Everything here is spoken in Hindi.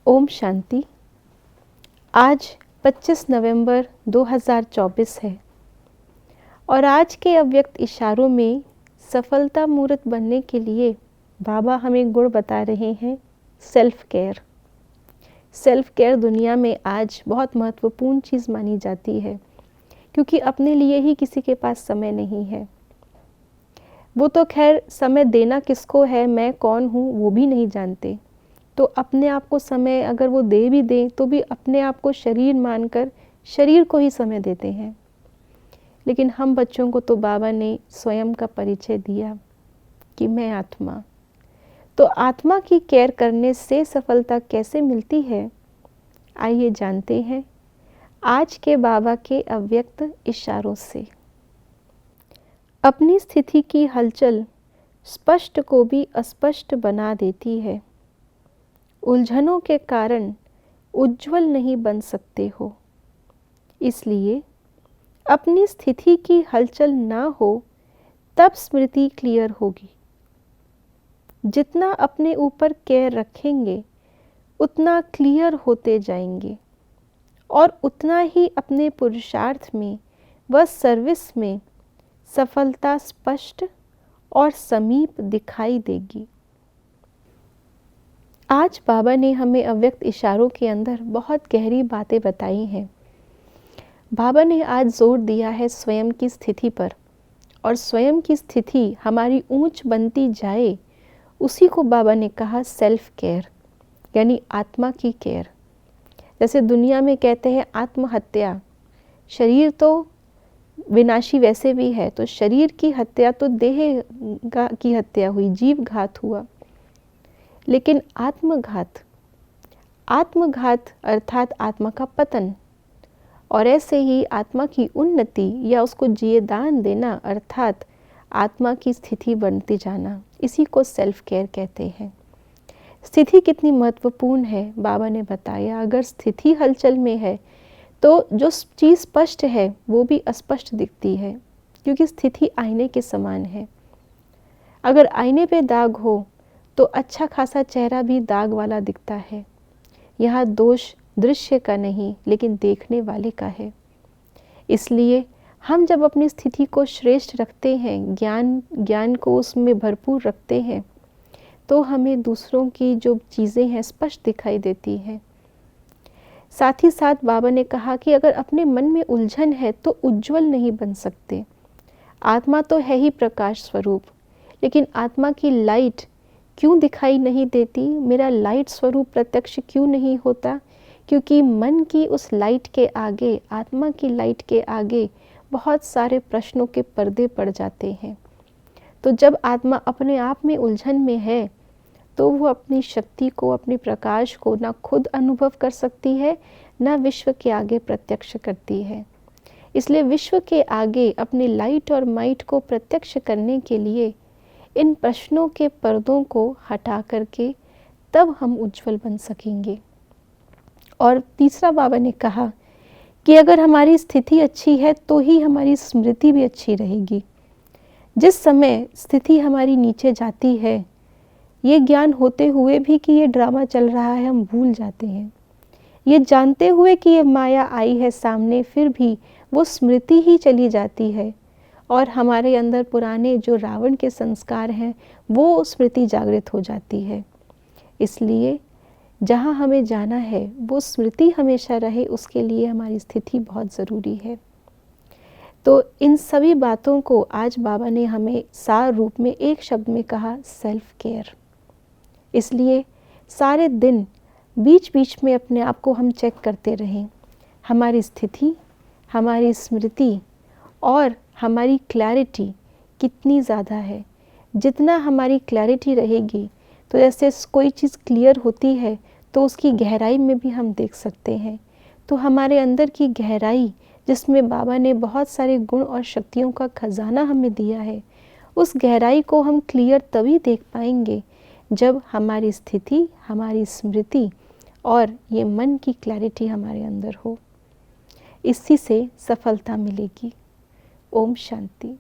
ओम शांति। आज 25 नवंबर 2024 है और आज के अव्यक्त इशारों में सफलता मूर्त बनने के लिए बाबा हमें गुण बता रहे हैं सेल्फ केयर। सेल्फ केयर दुनिया में आज बहुत महत्वपूर्ण चीज़ मानी जाती है, क्योंकि अपने लिए ही किसी के पास समय नहीं है। वो तो खैर समय देना किसको है, मैं कौन हूँ वो भी नहीं जानते। तो अपने आप को समय अगर वो दे भी दें तो भी अपने आप को शरीर मानकर शरीर को ही समय देते हैं। लेकिन हम बच्चों को तो बाबा ने स्वयं का परिचय दिया कि मैं आत्मा। तो आत्मा की केयर करने से सफलता कैसे मिलती है, आइए जानते हैं आज के बाबा के अव्यक्त इशारों से। अपनी स्थिति की हलचल स्पष्ट को भी अस्पष्ट बना देती है। उलझनों के कारण उज्जवल नहीं बन सकते हो, इसलिए अपनी स्थिति की हलचल ना हो तब स्मृति क्लियर होगी। जितना अपने ऊपर केयर रखेंगे उतना क्लियर होते जाएंगे और उतना ही अपने पुरुषार्थ में व सर्विस में सफलता स्पष्ट और समीप दिखाई देगी। आज बाबा ने हमें अव्यक्त इशारों के अंदर बहुत गहरी बातें बताई हैं। बाबा ने आज जोर दिया है स्वयं की स्थिति पर, और स्वयं की स्थिति हमारी ऊंच बनती जाए उसी को बाबा ने कहा सेल्फ केयर, यानी आत्मा की केयर। जैसे दुनिया में कहते हैं आत्महत्या, शरीर तो विनाशी वैसे भी है, तो शरीर की हत्या तो देह की हत्या हुई, जीव घात हुआ। लेकिन आत्मघात अर्थात आत्मा का पतन, और ऐसे ही आत्मा की उन्नति या उसको जिए दान देना अर्थात आत्मा की स्थिति बनते जाना, इसी को सेल्फ केयर कहते हैं। स्थिति कितनी महत्वपूर्ण है बाबा ने बताया। अगर स्थिति हलचल में है तो जो चीज़ स्पष्ट है वो भी अस्पष्ट दिखती है, क्योंकि स्थिति आईने के समान है। अगर आईने पे दाग हो तो अच्छा खासा चेहरा भी दाग वाला दिखता है। यहाँ दोष दृश्य का नहीं लेकिन देखने वाले का है। इसलिए हम जब अपनी स्थिति को श्रेष्ठ रखते हैं, ज्ञान को उसमें भरपूर रखते हैं, तो हमें दूसरों की जो चीज़ें हैं स्पष्ट दिखाई देती हैं। साथ ही साथ बाबा ने कहा कि अगर अपने मन में उलझन है तो उज्जवल नहीं बन सकते। आत्मा तो है ही प्रकाश स्वरूप, लेकिन आत्मा की लाइट क्यों दिखाई नहीं देती, मेरा लाइट स्वरूप प्रत्यक्ष क्यों नहीं होता? क्योंकि मन की उस लाइट के आगे, आत्मा की लाइट के आगे बहुत सारे प्रश्नों के पर्दे पड़ जाते हैं। तो जब आत्मा अपने आप में उलझन में है तो वो अपनी शक्ति को, अपने प्रकाश को ना खुद अनुभव कर सकती है, ना विश्व के आगे प्रत्यक्ष करती है। इसलिए विश्व के आगे अपने लाइट और माइट को प्रत्यक्ष करने के लिए इन प्रश्नों के पर्दों को हटा करके तब हम उज्जवल बन सकेंगे। और तीसरा बाबा ने कहा कि अगर हमारी स्थिति अच्छी है तो ही हमारी स्मृति भी अच्छी रहेगी। जिस समय स्थिति हमारी नीचे जाती है, ये ज्ञान होते हुए भी कि ये ड्रामा चल रहा है, हम भूल जाते हैं। ये जानते हुए कि ये माया आई है सामने, फिर भी वो स्मृति ही चली जाती है और हमारे अंदर पुराने जो रावण के संस्कार हैं वो स्मृति जागृत हो जाती है। इसलिए जहाँ हमें जाना है वो स्मृति हमेशा रहे, उसके लिए हमारी स्थिति बहुत ज़रूरी है। तो इन सभी बातों को आज बाबा ने हमें सार रूप में एक शब्द में कहा सेल्फ केयर। इसलिए सारे दिन बीच बीच में अपने आप को हम चेक करते रहें, हमारी स्थिति, हमारी स्मृति और हमारी क्लैरिटी कितनी ज़्यादा है। जितना हमारी क्लैरिटी रहेगी तो जैसे कोई चीज़ क्लियर होती है तो उसकी गहराई में भी हम देख सकते हैं। तो हमारे अंदर की गहराई, जिसमें बाबा ने बहुत सारे गुण और शक्तियों का खजाना हमें दिया है, उस गहराई को हम क्लियर तभी देख पाएंगे जब हमारी स्थिति, हमारी स्मृति और ये मन की क्लैरिटी हमारे अंदर हो। इसी से सफलता मिलेगी। ओम शांति।